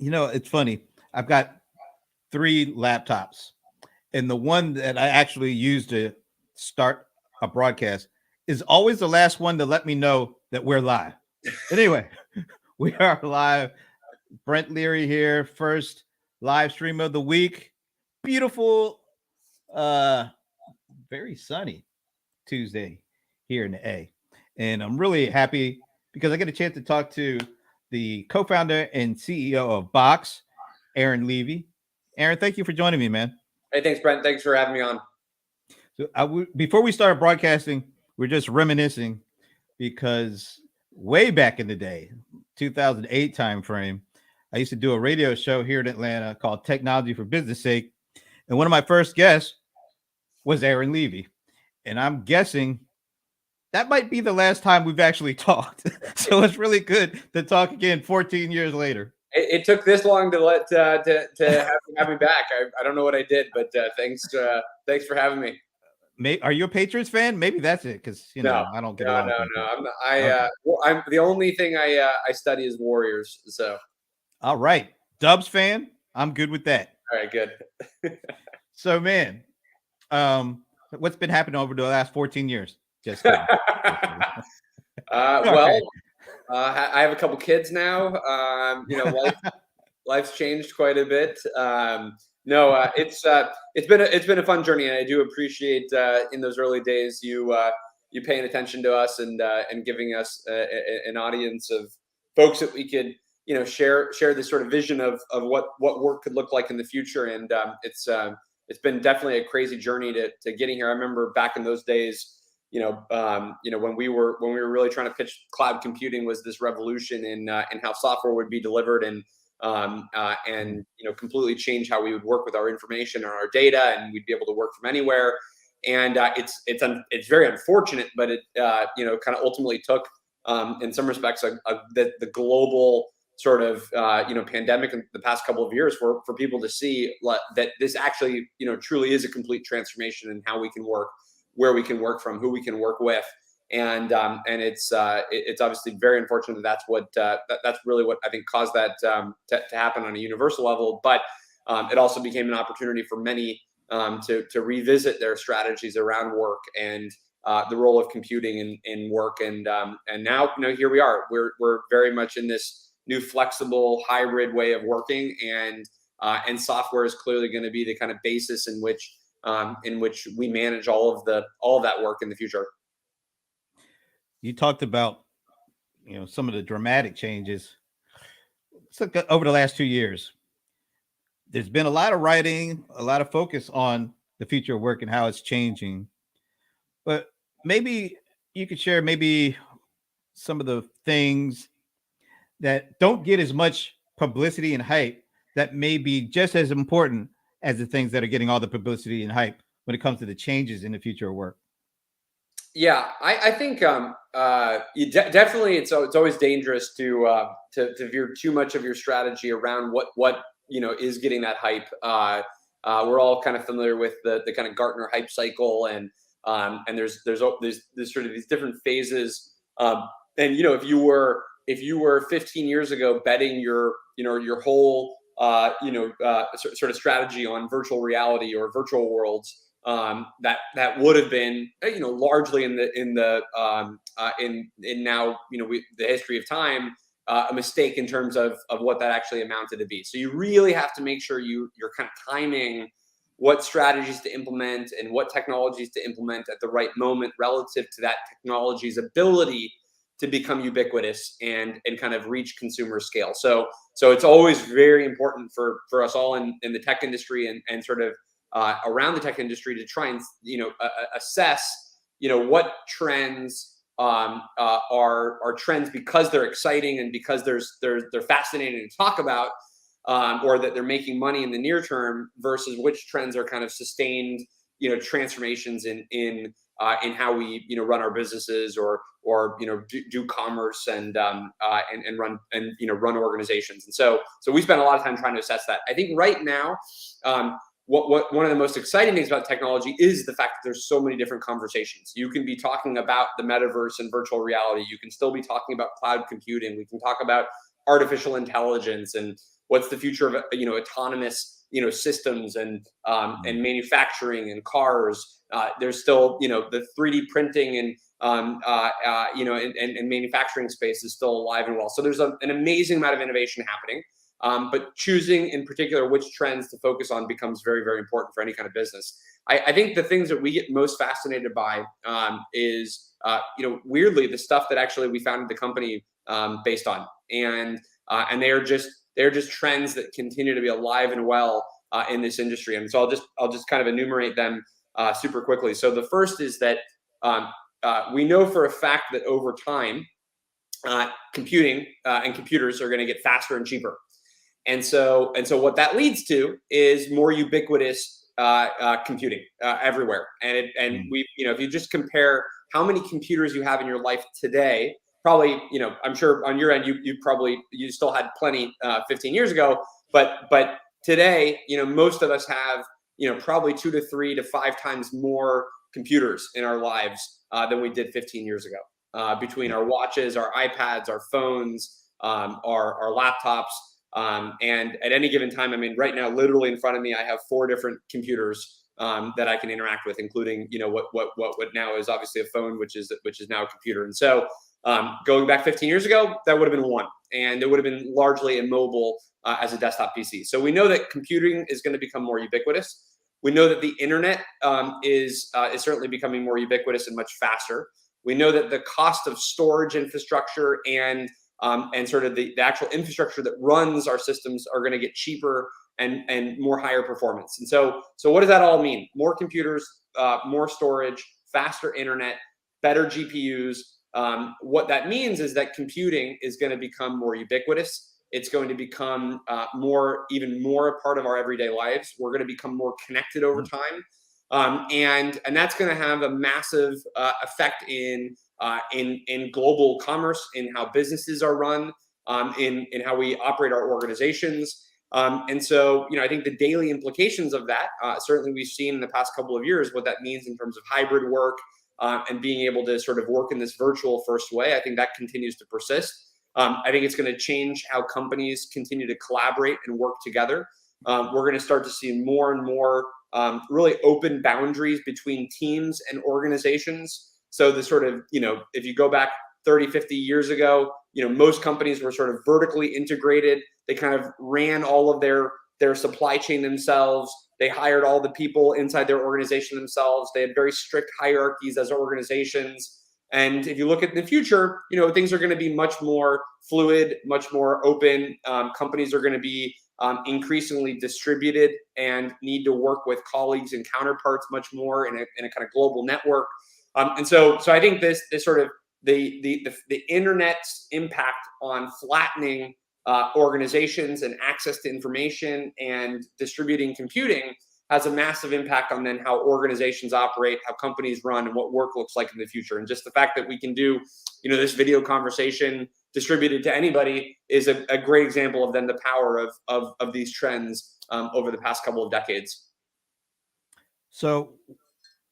It's funny. I've got three laptops, and the one that I actually use to start a broadcast is always the last one to let me know that we're live. Anyway, we are live. Brent Leary here, first live stream of the week. Beautiful, uh, very sunny Tuesday here in the A. And I'm really happy because I get a chance to talk to the co-founder and CEO of Box, Aaron Levie. Aaron, thank you for joining me, man. Hey, thanks, Brent. Thanks for having me on. So before we started broadcasting, we're just reminiscing because way back in the day, 2008 timeframe, I used to do a radio show here in Atlanta called Technology for Business Sake. And one of my first guests was Aaron Levie. And I'm guessing that might be the last time we've actually talked. So it's really good to talk again 14 years later. It took this long to have me back. I don't know what I did, but thanks for having me. Are you a Patriots fan? Maybe that's it, because No, I don't get along with no. I'm the only thing I study is Warriors. So, all right, Dubs fan. I'm good with that. All right, good. So, man, what's been happening over the last 14 years? Just kidding. Well, I have a couple kids now. Life's changed quite a bit. It's been a fun journey, and I do appreciate in those early days you paying attention to us and giving us an audience of folks that we could share this sort of vision of what work could look like in the future. And it's been definitely a crazy journey to getting here. I remember back in those days, when we were really trying to pitch cloud computing was this revolution in how software would be delivered and completely change how we would work with our information and our data, and we'd be able to work from anywhere. And it's very unfortunate, but it kind of ultimately took in some respects the global sort of pandemic in the past couple of years for people to see that this actually truly is a complete transformation in how we can work, where we can work from, who we can work with. And it's obviously very unfortunate that's really what I think caused that to happen on a universal level. But it also became an opportunity for many to revisit their strategies around work and the role of computing in work. And now here we are. We're very much in this new flexible hybrid way of working, and software is clearly going to be the kind of basis in which we manage all of that work in the future. You talked about, some of the dramatic changes. So over the last 2 years, there's been a lot of writing, a lot of focus on the future of work and how it's changing. But maybe you could share maybe some of the things that don't get as much publicity and hype that may be just as important as the things that are getting all the publicity and hype when it comes to the changes in the future of work. Yeah, I think definitely it's always dangerous to veer too much of your strategy around what is getting that hype. We're all kind of familiar with the kind of Gartner hype cycle, and there's sort of these different phases. And if you were 15 years ago betting your whole sort of strategy on virtual reality or virtual worlds, that would have been largely in now the history of time a mistake in terms of what that actually amounted to be. So you really have to make sure you're kind of timing what strategies to implement and what technologies to implement at the right moment relative to that technology's ability to become ubiquitous and kind of reach consumer scale. So it's always very important for us all in the tech industry and sort of around the tech industry to try and assess what trends are trends because they're exciting and because they're fascinating to talk about, or that they're making money in the near term, versus which trends are kind of sustained transformations in how we run our businesses or do commerce and run organizations. And so we spend a lot of time trying to assess that. I think right now, what one of the most exciting things about technology is the fact that there's so many different conversations. You can be talking about the metaverse and virtual reality. You can still be talking about cloud computing. We can talk about artificial intelligence and What's the future of autonomous systems and manufacturing and cars? There's still the 3D printing and and manufacturing space is still alive and well. So there's an amazing amount of innovation happening. But choosing in particular which trends to focus on becomes very, very important for any kind of business. I think the things that we get most fascinated by is, weirdly, the stuff that actually we founded the company based on, and they're just trends that continue to be alive and well in this industry. And so I'll just kind of enumerate them super quickly. So the first is that we know for a fact that over time, computing and computers are going to get faster and cheaper. And so what that leads to is more ubiquitous computing everywhere. And if you just compare how many computers you have in your life today, probably, I'm sure on your end, you still had plenty 15 years ago, but today, most of us have, probably 2 to 3 to 5 times more computers in our lives than we did 15 years ago, between our watches, our iPads, our phones, our laptops. And at any given time, I mean, right now, literally in front of me, I have 4 different computers that I can interact with, including, what now is obviously a phone, which is now a computer. And so going back 15 years ago, that would have been one, and it would have been largely immobile as a desktop PC. So we know that computing is going to become more ubiquitous. We know that the internet is certainly becoming more ubiquitous and much faster. We know that the cost of storage infrastructure and sort of the actual infrastructure that runs our systems are going to get cheaper and more higher performance. And so what does that all mean? More computers, more storage, faster internet, better GPUs. What that means is that computing is going to become more ubiquitous. It's going to become even more a part of our everyday lives. We're going to become more connected over time. And that's going to have a massive effect in global commerce, in how businesses are run, in how we operate our organizations. And so, I think the daily implications of that, certainly we've seen in the past couple of years what that means in terms of hybrid work and being able to sort of work in this virtual first way. I think that continues to persist. I think it's going to change how companies continue to collaborate and work together. We're going to start to see more and more really open boundaries between teams and organizations. So the sort of, if you go back 30, 50 years ago, most companies were sort of vertically integrated. They kind of ran all of their supply chain themselves. They hired all the people inside their organization themselves. They had very strict hierarchies as organizations. And if you look at the future, things are going to be much more fluid, much more open. Companies are going to be increasingly distributed and need to work with colleagues and counterparts much more in a kind of global network. And so I think this sort of the internet's impact on flattening organizations and access to information and distributing computing has a massive impact on then how organizations operate, how companies run, and what work looks like in the future. And just the fact that we can do, this video conversation distributed to anybody is a great example of then the power of these trends over the past couple of decades. So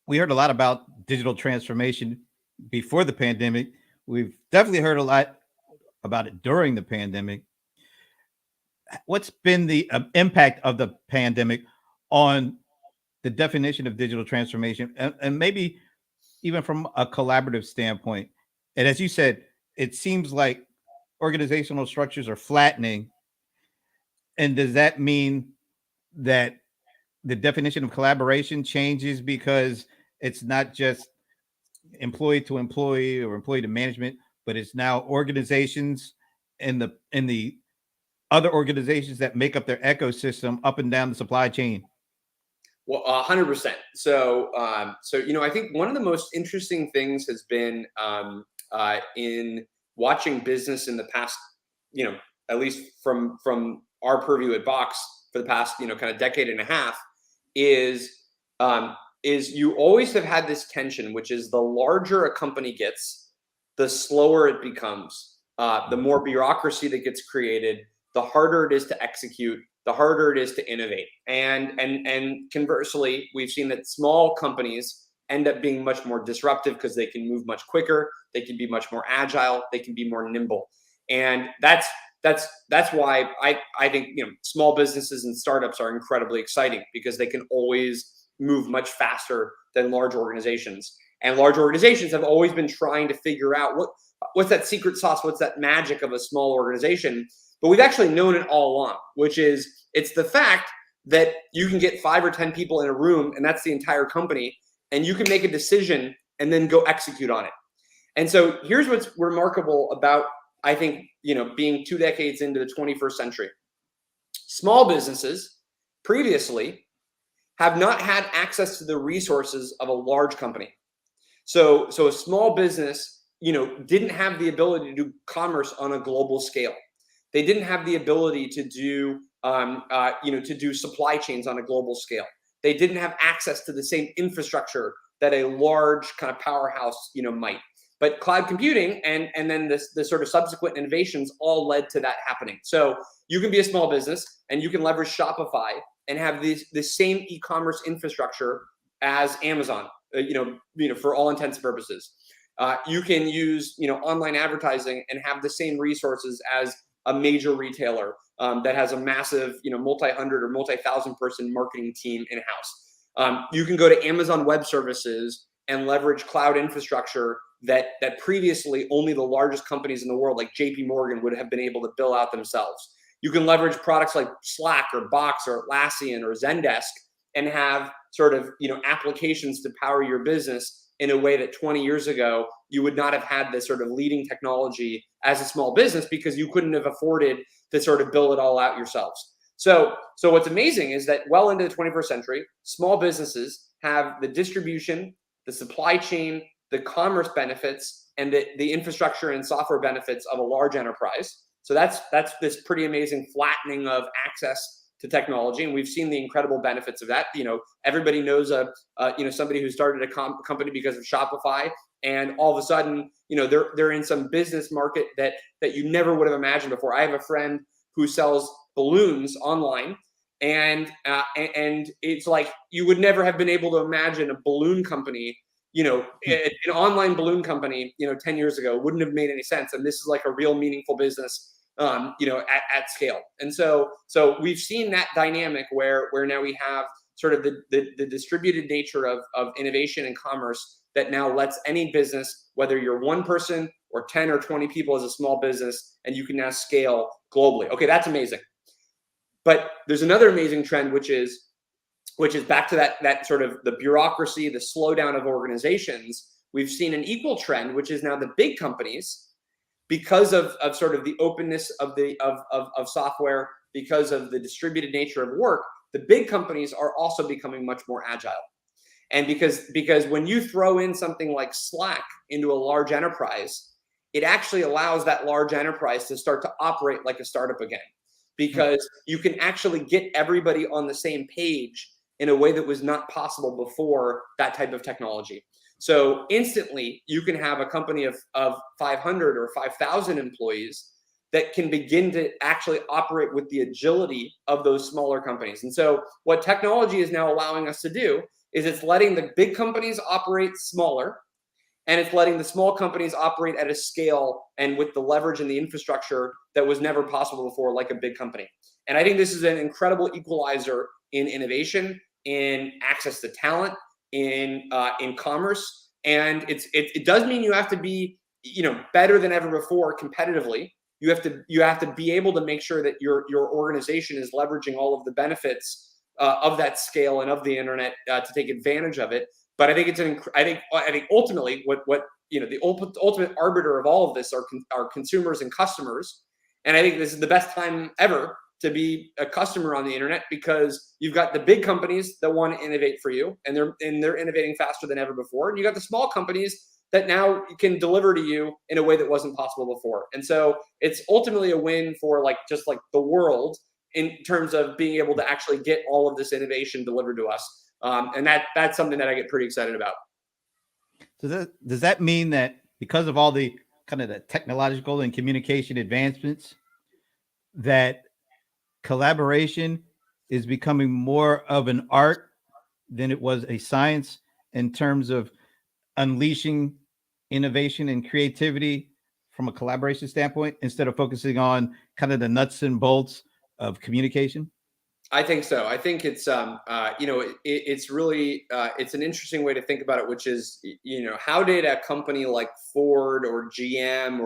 we heard a lot about digital transformation before the pandemic. We've definitely heard a lot about it during the pandemic. What's been the impact of the pandemic on the definition of digital transformation, and maybe even from a collaborative standpoint? And as you said, it seems like organizational structures are flattening. And does that mean that the definition of collaboration changes because it's not just employee to employee or employee to management, but it's now organizations and the other organizations that make up their ecosystem up and down the supply chain? Well, 100%. So I think one of the most interesting things has been in watching business in the past, at least from our purview at Box for the past, kind of decade and a half, is you always have had this tension, which is the larger a company gets, the slower it becomes, the more bureaucracy that gets created, the harder it is to execute, the harder it is to innovate. And conversely, we've seen that small companies end up being much more disruptive because they can move much quicker, they can be much more agile, they can be more nimble. And that's that's why I think, you know, small businesses and startups are incredibly exciting because they can always move much faster than large organizations. And large organizations have always been trying to figure out what's that secret sauce, what's that magic of a small organization. But we've actually known it all along, which is it's the fact that you can get 5 or 10 people in a room, and that's the entire company, and you can make a decision and then go execute on it. And so here's what's remarkable about, I think, you know, being 2 decades into the 21st century. Small businesses previously have not had access to the resources of a large company. So a small business, you know, didn't have the ability to do commerce on a global scale. They didn't have the ability to do, to do supply chains on a global scale. They didn't have access to the same infrastructure that a large kind of powerhouse, you know, might. But cloud computing and then the sort of subsequent innovations all led to that happening. So you can be a small business and you can leverage Shopify and have the same e-commerce infrastructure as Amazon, for all intents and purposes. You can use, you know, online advertising and have the same resources as a major retailer that has a massive, you know, multi-hundred or multi-thousand person marketing team in-house. You can go to Amazon Web Services and leverage cloud infrastructure that previously only the largest companies in the world, like JP Morgan, would have been able to build out themselves. You can leverage products like Slack or Box or Atlassian or Zendesk and have sort of, you know, applications to power your business in a way that 20 years ago you would not have had this sort of leading technology as a small business because you couldn't have afforded to sort of build it all out yourselves. So what's amazing is that well into the 21st century, small businesses have the distribution, the supply chain, the commerce benefits, and the infrastructure and software benefits of a large enterprise. So that's this pretty amazing flattening of access to technology, and we've seen the incredible benefits of that. You know, everybody knows somebody who started a company because of Shopify, and all of a sudden, you know, they're in some business market that you never would have imagined before. I have a friend who sells balloons online, and it's like you would never have been able to imagine a balloon company. You know, an online balloon company, you know, 10 years ago wouldn't have made any sense. And this is like a real meaningful business, at scale. And so we've seen that dynamic where now we have sort of the distributed nature of innovation and commerce that now lets any business, whether you're one person or 10 or 20 people as a small business, and you can now scale globally. Okay, that's amazing. But there's another amazing trend, which is back to that sort of the bureaucracy, the slowdown of organizations. We've seen an equal trend, which is now the big companies, because of sort of the openness of software, because of the distributed nature of work, the big companies are also becoming much more agile. And because when you throw in something like Slack into a large enterprise, it actually allows that large enterprise to start to operate like a startup again, because you can actually get everybody on the same page in a way that was not possible before that type of technology. So instantly, you can have a company of 500 or 5,000 employees that can begin to actually operate with the agility of those smaller companies. And so what technology is now allowing us to do is it's letting the big companies operate smaller, and it's letting the small companies operate at a scale and with the leverage and the infrastructure that was never possible before, like a big company. And I think this is an incredible equalizer in innovation, in access to talent, in commerce. And it does mean you have to be, you know, better than ever before competitively. You have to be able to make sure that your organization is leveraging all of the benefits of that scale and of the internet to take advantage of it. But I think I think ultimately what you know, the ultimate arbiter of all of this are consumers and customers. And I think this is the best time ever to be a customer on the internet, because you've got the big companies that want to innovate for you, and they're innovating faster than ever before. And you got the small companies that now can deliver to you in a way that wasn't possible before. And so it's ultimately a win for just the world in terms of being able to actually get all of this innovation delivered to us. And that's something that I get pretty excited about. So does that mean that because of all the kind of the technological and communication advancements, that collaboration is becoming more of an art than it was a science in terms of unleashing innovation and creativity from a collaboration standpoint instead of focusing on kind of the nuts and bolts of communication? I think so. I think it's it's really it's an interesting way to think about it, which is how did a company like Ford or GM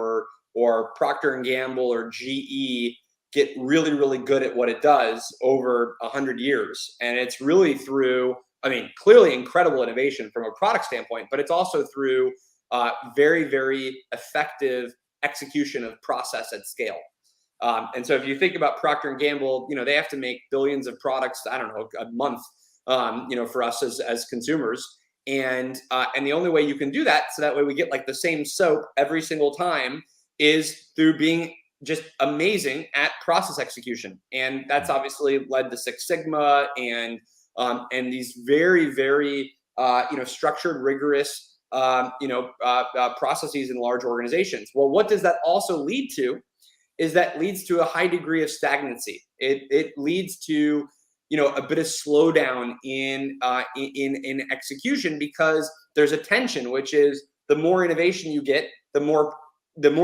or Procter and Gamble or GE get really really good at what it does over 100 years? And it's really through, I mean, clearly incredible innovation from a product standpoint, but it's also through very very effective execution of process at scale. And so if you think about Procter and Gamble, they have to make billions of products, I don't know, a month, for us as consumers. And the only way you can do that, so that way we get like the same soap every single time, is through being just amazing at process execution. And that's obviously led to Six Sigma and these very, very structured, rigorous processes in large organizations. Well, what does that also lead to? Is that leads to a high degree of stagnancy. It leads to a bit of slowdown in execution, because there's a tension, which is the more innovation you get, the more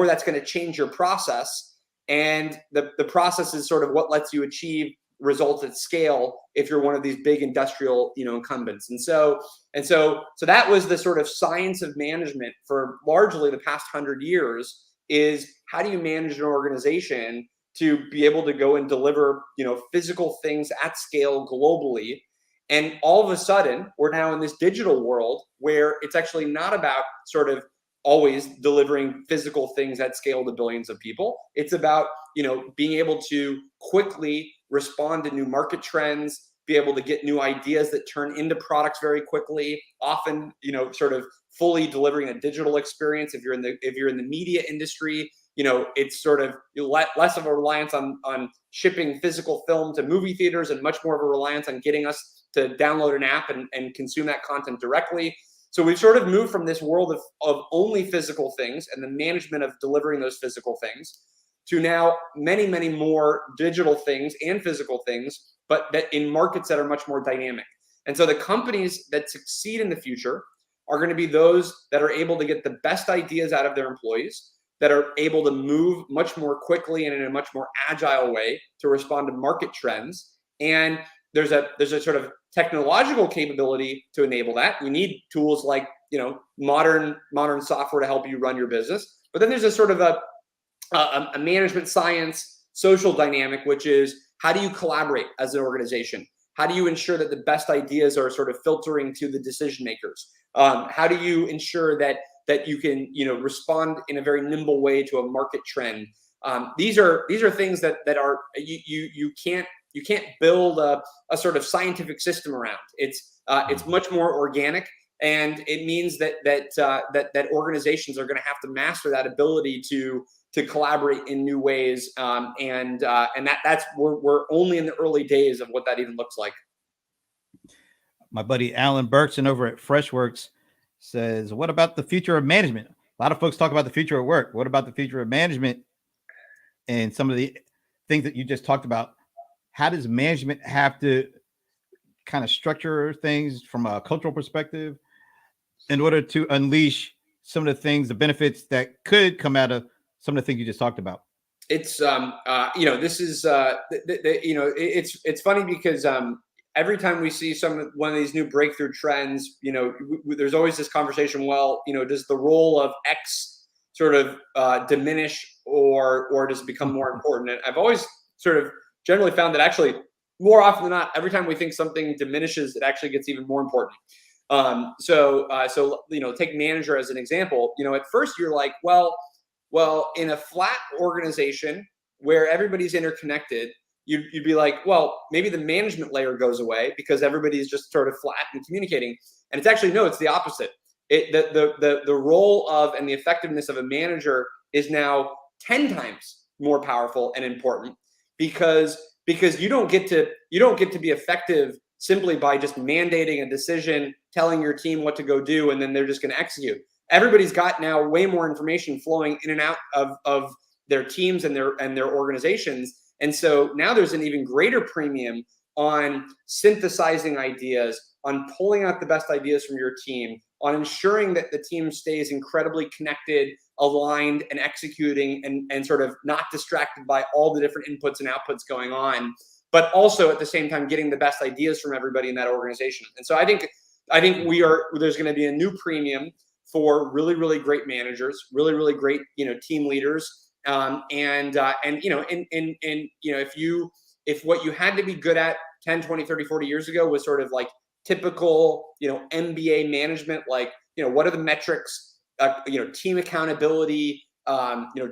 that's going to change your process, and the process is sort of what lets you achieve results at scale if you're one of these big industrial incumbents. And so that was the sort of science of management for largely the past 100 years, is how do you manage an organization to be able to go and deliver, physical things at scale globally. And all of a sudden, we're now in this digital world where it's actually not about sort of always delivering physical things at scale to billions of people. It's about, being able to quickly respond to new market trends, be able to get new ideas that turn into products very quickly, often, sort of fully delivering a digital experience. If you're in the media industry, it's sort of less of a reliance on shipping physical film to movie theaters, and much more of a reliance on getting us to download an app and consume that content directly. So we've sort of moved from this world of only physical things and the management of delivering those physical things, to now many, many more digital things and physical things, but that in markets that are much more dynamic. And so the companies that succeed in the future are going to be those that are able to get the best ideas out of their employees, that are able to move much more quickly and in a much more agile way to respond to market trends. And there's a sort of technological capability to enable that. You need tools like modern software to help you run your business. But then there's a sort of a management science, social dynamic, which is, how do you collaborate as an organization? How do you ensure that the best ideas are sort of filtering to the decision makers? How do you ensure that you can respond in a very nimble way to a market trend? These are things that are you can't build a sort of scientific system around. It's much more organic, and it means that organizations are going to have to master that ability to collaborate in new ways, and that's we're only in the early days of what that even looks like. My buddy Alan Berkson over at Freshworks says, what about the future of management? A lot of folks talk about the future of work. What about the future of management and some of the things that you just talked about? How does management have to kind of structure things from a cultural perspective in order to unleash some of the things, the benefits that could come out of some of the things you just talked about? It's this is it's funny because every time we see one of these new breakthrough trends, there's always this conversation. Well, does the role of X sort of diminish, or does it become more important? And I've always sort of generally found that actually, more often than not, every time we think something diminishes, it actually gets even more important. So take manager as an example. At first you're like, well, in a flat organization where everybody's interconnected, you'd be like, well, maybe the management layer goes away because everybody's just sort of flat and communicating. And it's actually, no, it's the opposite. The role of and the effectiveness of a manager is now 10 times more powerful and important, because you don't get to be effective simply by just mandating a decision, telling your team what to go do, and then they're just going to execute. Everybody's got now way more information flowing in and out of their teams and their organizations. And so now there's an even greater premium on synthesizing ideas, on pulling out the best ideas from your team, on ensuring that the team stays incredibly connected, aligned and executing and sort of not distracted by all the different inputs and outputs going on, but also at the same time getting the best ideas from everybody in that organization. And so I think there's going to be a new premium for really, really great managers, really, really great, team leaders. If what you had to be good at 10, 20, 30, 40 years ago was sort of like typical, MBA management, like, what are the metrics, team accountability,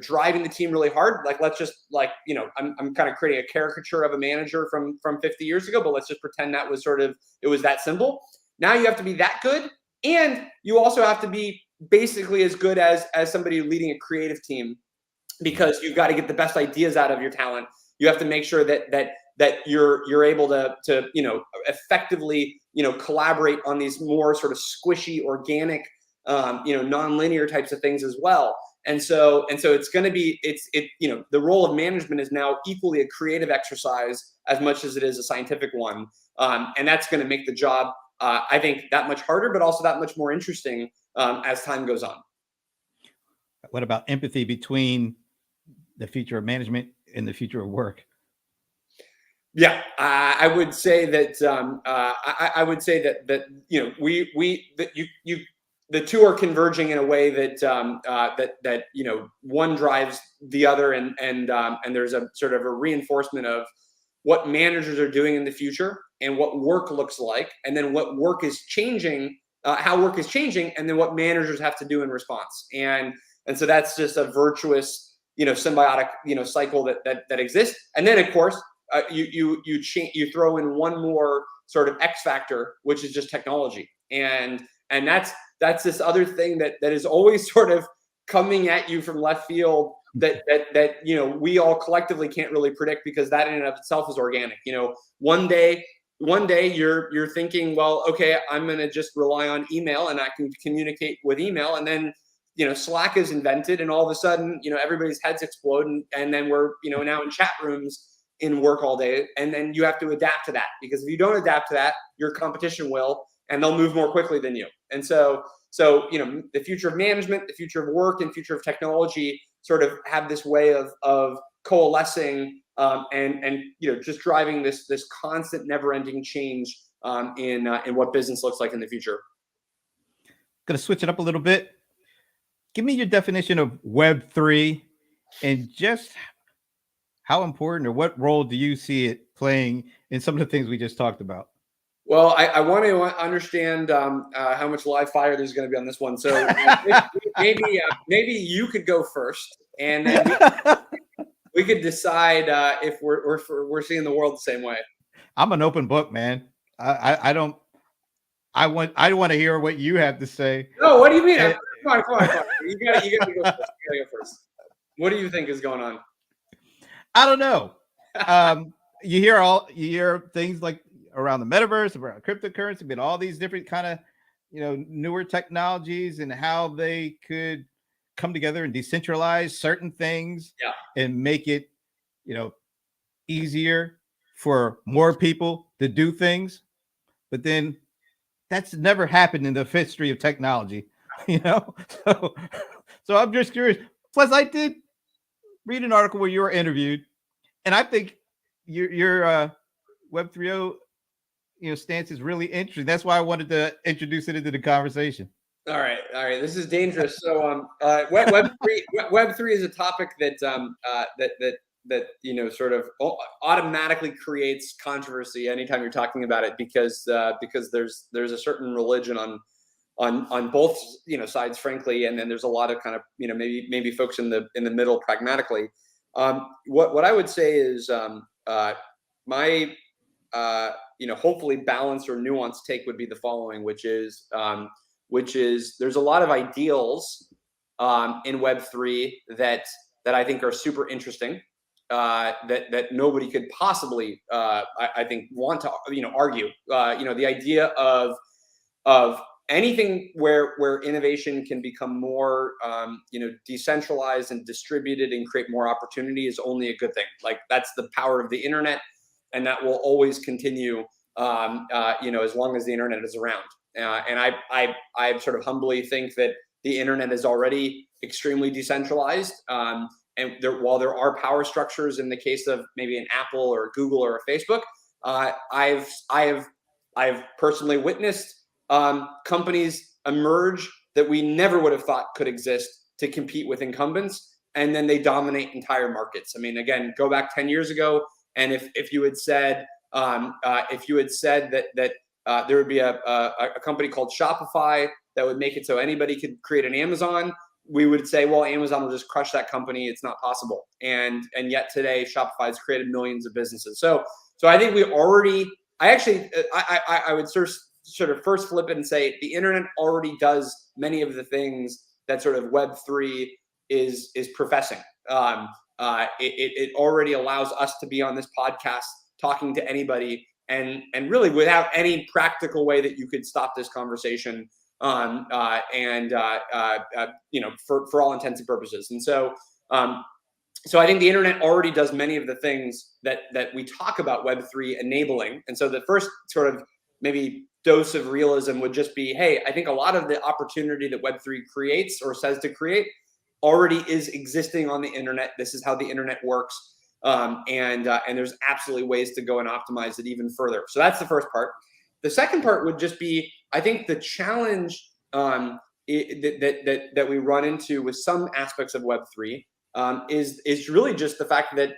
driving the team really hard. Like, let's just I'm kind of creating a caricature of a manager from 50 years ago, but let's just pretend that was it was that simple. Now you have to be that good. And you also have to be basically as good as somebody leading a creative team, because you've got to get the best ideas out of your talent. You have to make sure that you're able to effectively collaborate on these more sort of squishy, organic, non-linear types of things as well. And so it's going to be the role of management is now equally a creative exercise as much as it is a scientific one, and that's going to make the job, I think, that much harder, but also that much more interesting as time goes on. What about empathy between the future of management and the future of work? Yeah, I would say that the two are converging in a way that one drives the other, and there's a sort of a reinforcement of what managers are doing in the future and what work looks like, and then what work is changing, how work is changing, and then what managers have to do in response. And so that's just a virtuous, symbiotic, cycle that exists. And then, of course, you throw in one more sort of X factor, which is just technology, and that's this other thing that is always sort of coming at you from left field that we all collectively can't really predict, because that in and of itself is organic. One day you're thinking, well, okay, I'm going to just rely on email and I can communicate with email, and then Slack is invented, and all of a sudden everybody's heads explode, and then we're now in chat rooms in work all day, and then you have to adapt to that, because if you don't adapt to that, your competition will, and they'll move more quickly than you. And so the future of management, the future of work, and future of technology sort of have this way of coalescing, and just driving this constant, never-ending change in what business looks like in the future. Going to switch it up a little bit. Give me your definition of Web3, and just how important or what role do you see it playing in some of the things we just talked about? Well, I want to understand how much live fire there's going to be on this one. So maybe you could go first, and then we could decide if we're seeing the world the same way. I'm an open book, man. I want to hear what you have to say. No, what do you mean? Come on. You got to go first. What do you think is going on? I don't know. You hear things like around the metaverse, around cryptocurrency, but all these different kind of newer technologies, and how they could come together and decentralize certain things, and make it easier for more people to do things. But then that's never happened in the history of technology, So I'm just curious. Plus, I did read an article where you were interviewed, and I think your Web 3.0 stance is really interesting. That's why I wanted to introduce it into the conversation. All right. This is dangerous. So Web 3 is a topic that sort of automatically creates controversy anytime you're talking about it, because there's a certain religion on both sides, frankly, and then there's a lot of kind of maybe folks in the middle pragmatically. What I would say is my hopefully balanced or nuanced take would be the following, which is there's a lot of ideals in Web3 that I think are super interesting, that nobody could possibly I think want to argue. The idea of anything where innovation can become more decentralized and distributed and create more opportunity is only a good thing. Like, that's the power of the internet, and that will always continue as long as the internet is around. And I sort of humbly think that the internet is already extremely decentralized. And while there are power structures in the case of maybe an Apple or Google or a Facebook, I've personally witnessed companies emerge that we never would have thought could exist to compete with incumbents, and then they dominate entire markets. I mean, again, go back 10 years ago, and if you had said that there would be a company called Shopify that would make it so anybody could create an Amazon, we would say, well, Amazon will just crush that company. It's not possible. And yet today, Shopify has created millions of businesses. So I think we already. I would sort of first flip it and say the internet already does many of the things that sort of Web3 is professing. It already allows us to be on this podcast talking to anybody, and really without any practical way that you could stop this conversation, for all intents and purposes. And so I think the internet already does many of the things that we talk about Web3 enabling. And so the first sort of maybe dose of realism would just be, hey, I think a lot of the opportunity that Web3 creates or says to create already is existing on the internet. This is how the internet works. And there's absolutely ways to go and optimize it even further. So that's the first part. The second part would just be, I think the challenge that we run into with some aspects of Web3 is really just the fact that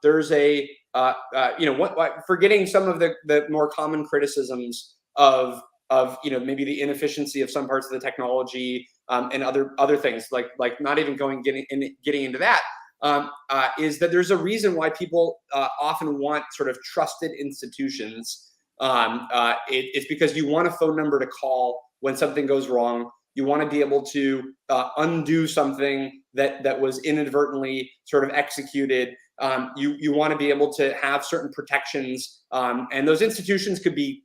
there's a forgetting some of the more common criticisms of maybe the inefficiency of some parts of the technology, and other things like not even getting into that, is that there's a reason why people often want sort of trusted institutions. It's because you want a phone number to call when something goes wrong. You want to be able to undo something that was inadvertently sort of executed. You want to be able to have certain protections, and those institutions could be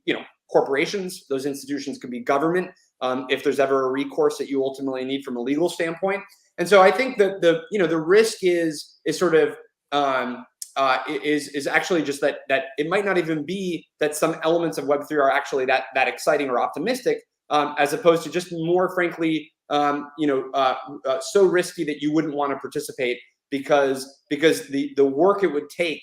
corporations. Those institutions could be government, if there's ever a recourse that you ultimately need from a legal standpoint. And so I think that the risk is actually just that it might not even be that some elements of Web3 are actually that exciting or optimistic, as opposed to just more frankly, so risky that you wouldn't want to participate because the work it would take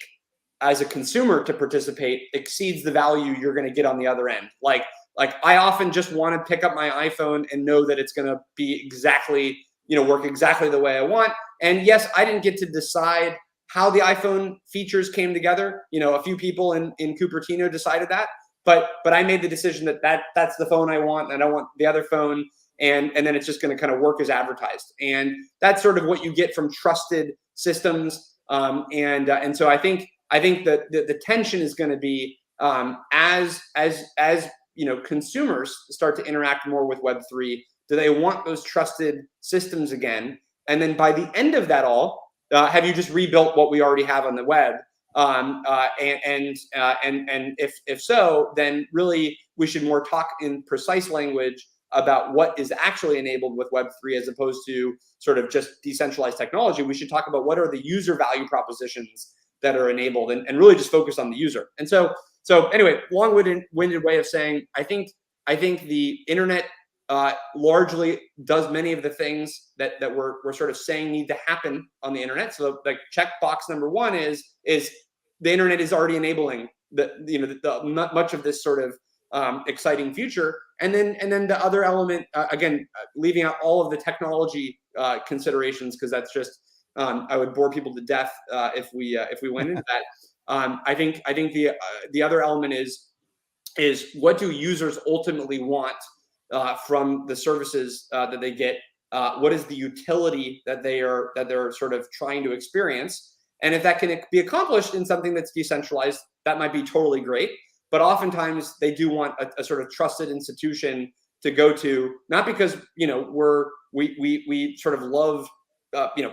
as a consumer to participate exceeds the value you're going to get on the other end. Like I often just want to pick up my iPhone and know that it's going to be exactly, work exactly the way I want. And yes, I didn't get to decide how the iPhone features came together. A few people in Cupertino decided that, but I made the decision that's the phone I want, and I don't want the other phone. And then it's just going to kind of work as advertised. And that's sort of what you get from trusted systems. And so I think that the tension is going to be, as consumers start to interact more with Web3, do they want those trusted systems again? And then by the end of that all, have you just rebuilt what we already have on the web? And if so, then really we should more talk in precise language about what is actually enabled with Web3 as opposed to sort of just decentralized technology. We should talk about what are the user value propositions that are enabled, and really just focus on the user. And so anyway, long-winded way of saying, I think the internet largely does many of the things that we're sort of saying need to happen on the internet. So like checkbox number one is the internet is already enabling much of this sort of exciting future. And then the other element, again, leaving out all of the technology considerations, because that's just I would bore people to death if we went into that. I think the other element is what do users ultimately want from the services that they get? What is the utility that they're sort of trying to experience? And if that can be accomplished in something that's decentralized, that might be totally great. But oftentimes they do want a sort of trusted institution to go to, not because we sort of love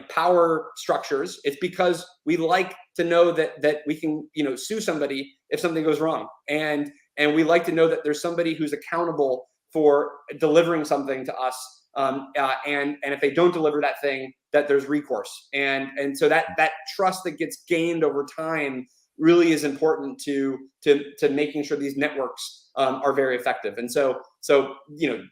power structures. It's because we like to know that we can sue somebody if something goes wrong, and we like to know that there's somebody who's accountable for delivering something to us, and if they don't deliver that thing, that there's recourse, and so that trust that gets gained over time really is important to making sure these networks are very effective. And so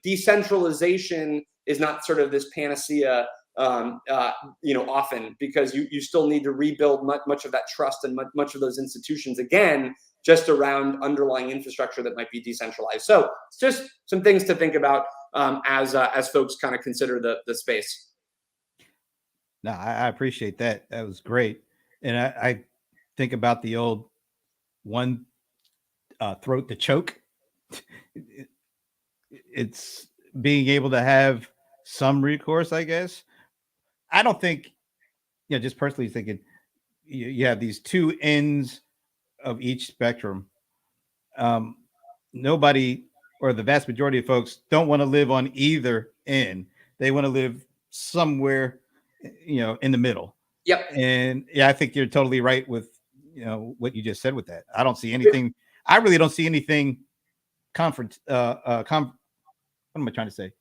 decentralization is not sort of this panacea, often, because you still need to rebuild much of that trust and much of those institutions again, just around underlying infrastructure that might be decentralized. So it's just some things to think about as folks kind of consider the space. No, I appreciate that. That was great. And I think about the old one throat to choke. It's being able to have some recourse, I guess. I don't think, just personally thinking, you have these two ends of each spectrum. Um, Nobody, or the vast majority of folks, don't want to live on either end. They want to live somewhere, in the middle. Yep. And yeah, I think you're totally right with what you just said with that. I don't see anything. I really don't see anything what am I trying to say?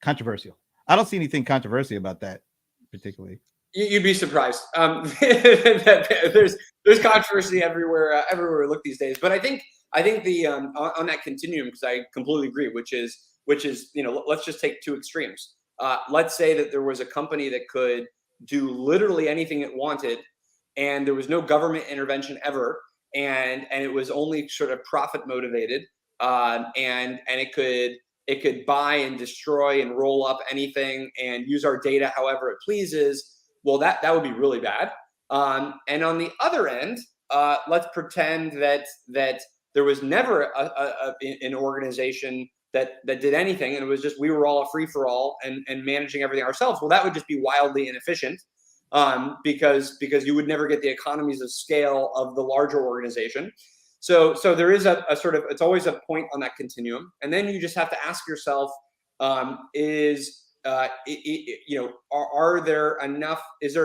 Controversial. I don't see anything controversial about that particularly. You'd be surprised. There's controversy everywhere we look these days. But I think the on that continuum, because I completely agree, which is let's just take two extremes. Let's say that there was a company that could do literally anything it wanted, and there was no government intervention ever, and it was only sort of profit motivated, and it could buy and destroy and roll up anything and use our data however it pleases. Well, that would be really bad. And on the other end, let's pretend that there was never an organization that did anything, and it was just we were all a free for all and managing everything ourselves. Well, that would just be wildly inefficient, because you would never get the economies of scale of the larger organization. So there is a sort of, it's always a point on that continuum, and then you just have to ask yourself, is there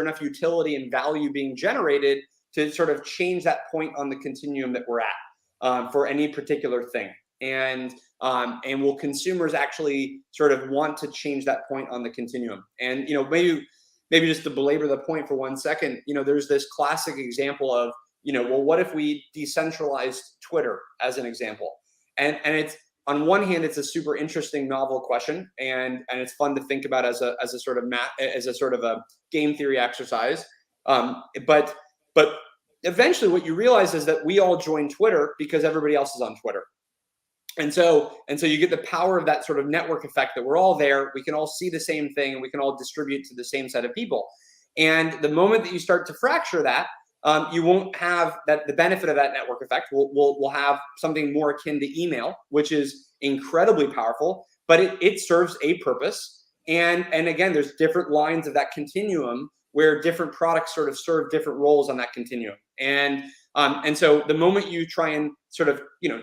enough utility and value being generated to sort of change that point on the continuum that we're at, for any particular thing, and will consumers actually sort of want to change that point on the continuum? And maybe just to belabor the point for 1 second, there's this classic example of, well, what if we decentralized Twitter, as an example? And it's, on one hand, it's a super interesting, novel question, and it's fun to think about as a sort of a game theory exercise. But eventually, what you realize is that we all join Twitter because everybody else is on Twitter. And so you get the power of that sort of network effect, that we're all there, we can all see the same thing, and we can all distribute to the same set of people. And the moment that you start to fracture that, you won't have the benefit of that network effect. We'll have something more akin to email, which is incredibly powerful, but it serves a purpose. And again, there's different lines of that continuum where different products sort of serve different roles on that continuum. And so the moment you try and sort of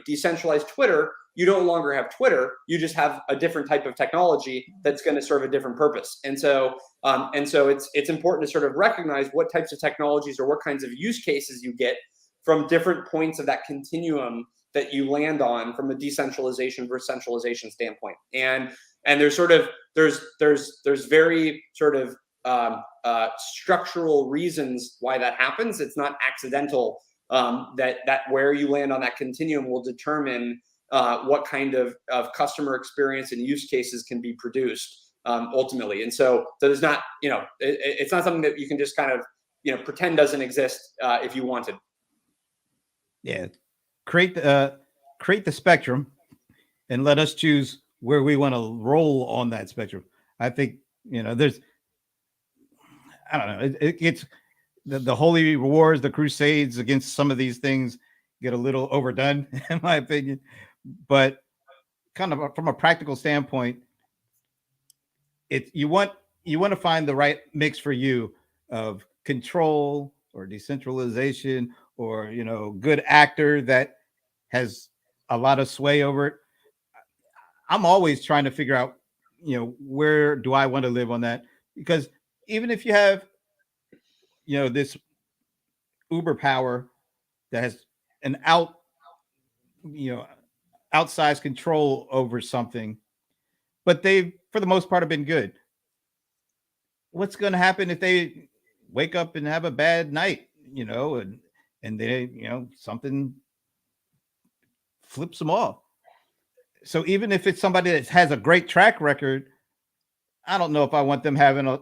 decentralize Twitter, you no longer have Twitter. You just have a different type of technology that's going to serve a different purpose. And so it's important to sort of recognize what types of technologies or what kinds of use cases you get from different points of that continuum that you land on from a decentralization versus centralization standpoint. And there's very sort of structural reasons why that happens. It's not accidental. That where you land on that continuum will determine what kind of customer experience and use cases can be produced ultimately. And so there's not, it's not something that you can just kind of, pretend doesn't exist if you wanted. Yeah. Create the spectrum and let us choose where we want to roll on that spectrum. I think, there's, I don't know, it's the holy wars, the crusades against some of these things get a little overdone, in my opinion. But kind of from a practical standpoint, you want to find the right mix for you of control or decentralization, or good actor that has a lot of sway over it. I'm always trying to figure out, where do I want to live on that? Because even if you have, this uber power that has an outsized control over something, but they, for the most part, have been good. What's going to happen if they wake up and have a bad night, and they, something flips them off? So even if it's somebody that has a great track record, I don't know if I want them having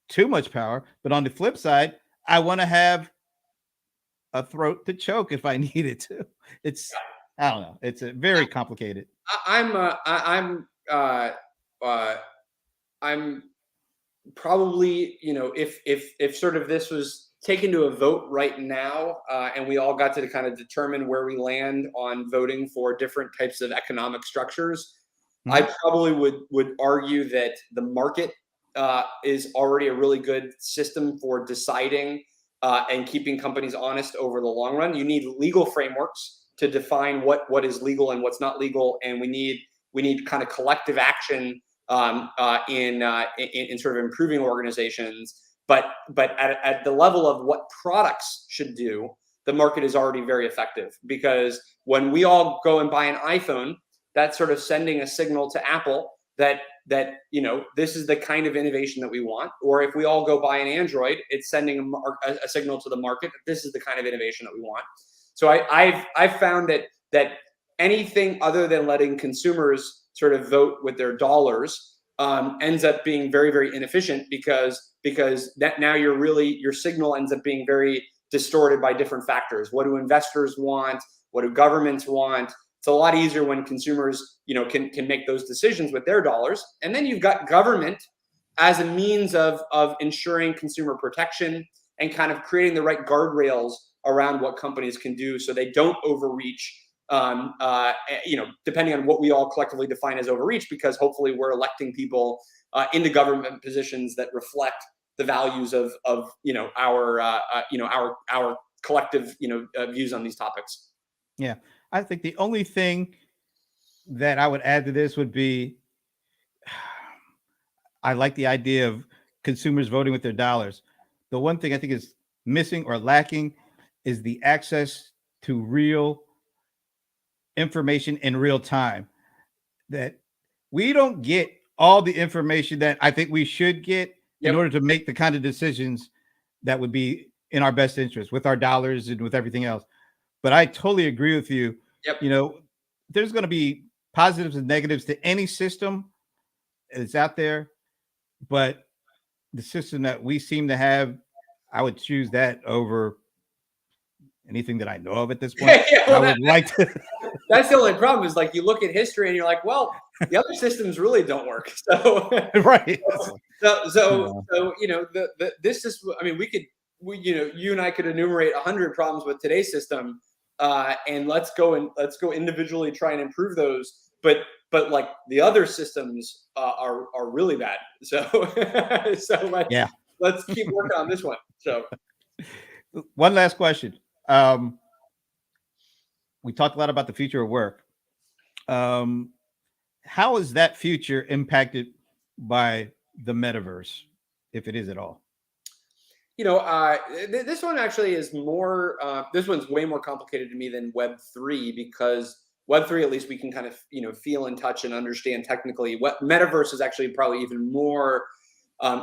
too much power, but on the flip side, I want to have a throat to choke if I needed to. It's I don't know. It's a very complicated. I'm probably, if sort of this was taken to a vote right now, and we all got to kind of determine where we land on voting for different types of economic structures, I probably would argue that the market is already a really good system for deciding and keeping companies honest over the long run. You need legal frameworks to define what is legal and what's not legal, and we need kind of collective action in sort of improving organizations. But at the level of what products should do, the market is already very effective, because when we all go and buy an iPhone, that's sort of sending a signal to Apple that this is the kind of innovation that we want. Or if we all go buy an Android, it's sending a signal to the market that this is the kind of innovation that we want. So I've found that anything other than letting consumers sort of vote with their dollars ends up being very, very inefficient, because that now your signal ends up being very distorted by different factors. What do investors want? What do governments want? It's a lot easier when consumers, can make those decisions with their dollars. And then you've got government as a means of ensuring consumer protection and kind of creating the right guardrails around what companies can do so they don't overreach, depending on what we all collectively define as overreach, because hopefully we're electing people into government positions that reflect the values of our collective views on these topics. Yeah, I think the only thing that I would add to this would be, I like the idea of consumers voting with their dollars. The one thing I think is missing or lacking is the access to real information in real time. That we don't get all the information that I think we should get in order to make the kind of decisions that would be in our best interest with our dollars and with everything else. But I totally agree with you. There's going to be positives and negatives to any system that's out there, but the system that we seem to have, I would choose that over anything that I know of at this point. That's the only problem, is like you look at history and you're like, well, the other systems really don't work. So right. This is, I mean, you and I could enumerate 100 problems with today's system, and let's go individually try and improve those. But like the other systems are really bad. So let's keep working on this one. So one last question. We talked a lot about the future of work. How is that future impacted by the metaverse, if it is at all? This one actually is more, this one's way more complicated to me than Web3, because Web3, at least we can kind of, feel and touch and understand technically. What Metaverse is actually probably even more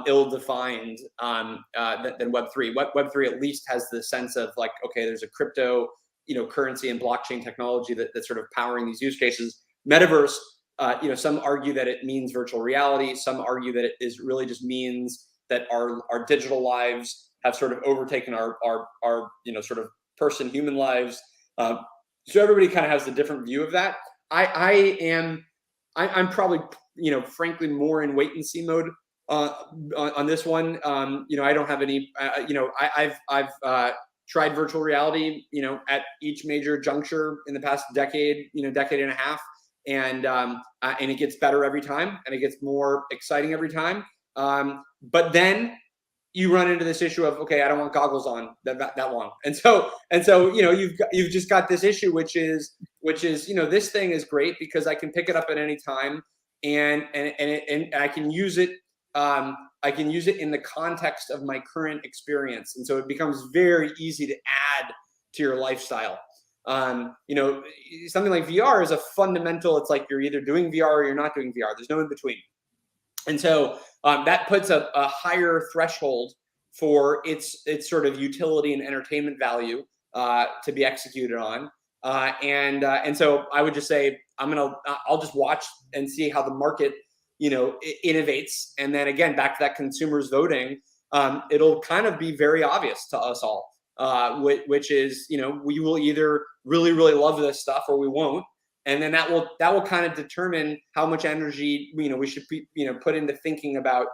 ill-defined than Web3. Web3 at least has the sense of like, okay, there's a crypto, currency and blockchain technology that's sort of powering these use cases. Metaverse, some argue that it means virtual reality. Some argue that it is really just means that our digital lives have sort of overtaken our sort of human lives. So everybody kind of has a different view of that. I'm probably, frankly, more in wait and see mode on this one. I don't have any, I've tried virtual reality, at each major juncture in the past decade, decade and a half. And it gets better every time, and it gets more exciting every time. But then you run into this issue of, okay, I don't want goggles on that long. And so, you've just got this issue, which is, this thing is great because I can pick it up at any time, and I can use it. I can use it in the context of my current experience. And so it becomes very easy to add to your lifestyle. Something like VR is a fundamental, it's like you're either doing VR or you're not doing VR. There's no in between. And so that puts a higher threshold for its sort of utility and entertainment value to be executed on. And so I would just say, I'll just watch and see how the market innovates, and then again back to that consumers voting, it'll kind of be very obvious to us all, which is we will either really really love this stuff or we won't, and then that will kind of determine how much energy we should be, put into thinking about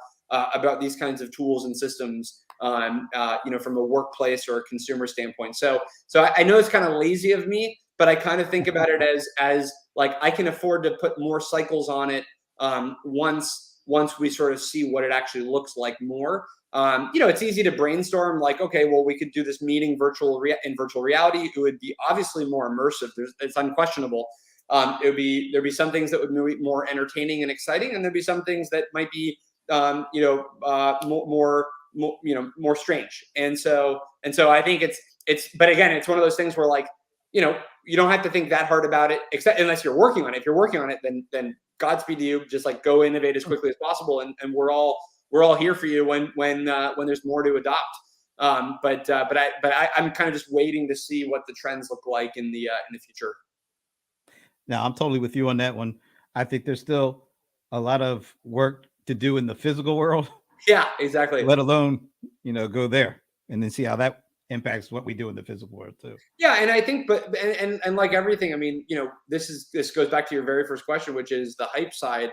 these kinds of tools and systems, from a workplace or a consumer standpoint. So I know it's kind of lazy of me, but I kind of think about it as like I can afford to put more cycles on it, once we sort of see what it actually looks like more. It's easy to brainstorm like, okay, well, we could do this meeting in virtual reality. It would be obviously more immersive. It's unquestionable. There'd be some things that would be more entertaining and exciting, and there'd be some things that might be more strange. And so I think but again, it's one of those things where like, you don't have to think that hard about it, except unless you're working on it. If you're working on it, then Godspeed to you. Just like go innovate as quickly as possible, and we're all here for you when there's more to adopt. But I'm kind of just waiting to see what the trends look like in the future. Now, I'm totally with you on that one. I think there's still a lot of work to do in the physical world. Yeah, exactly. Let alone, go there and then see how that impacts what we do in the physical world too. Yeah, and I think, but and like everything, I mean, this goes back to your very first question, which is the hype side.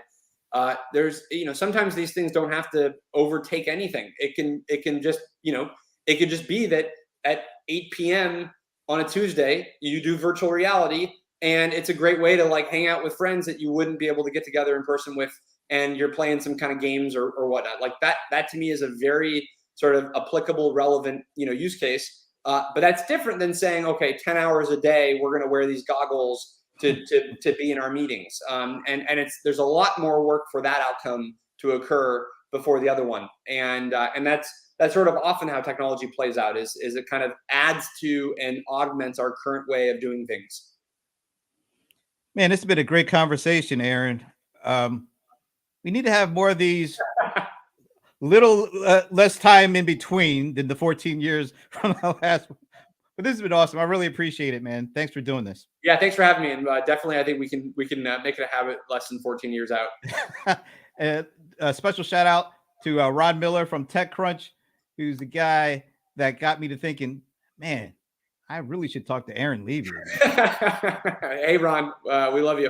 There's, sometimes these things don't have to overtake anything. It can just, it could just be that at 8 p.m. on a Tuesday, you do virtual reality, and it's a great way to like hang out with friends that you wouldn't be able to get together in person with, and you're playing some kind of games or whatnot. Like that to me is a very sort of applicable, relevant, use case. But that's different than saying, okay, 10 hours a day, we're going to wear these goggles to be in our meetings. And there's a lot more work for that outcome to occur before the other one. And that's sort of often how technology plays out is it kind of adds to and augments our current way of doing things. Man, this has been a great conversation, Aaron. We need to have more of these little less time in between than the 14 years from the last one. But this has been awesome. I really appreciate it, man. Thanks for doing this. Yeah, thanks for having me. And definitely, I think we can make it a habit less than 14 years out. A special shout out to Ron Miller from TechCrunch, who's the guy that got me to thinking, man, I really should talk to Aaron Levie. Hey, Ron, we love you.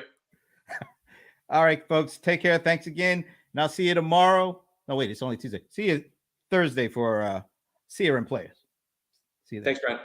All right, folks, take care. Thanks again. And I'll see you tomorrow. No, wait, it's only Tuesday. See you Thursday for See You and Players. See you then. Thanks, Brent.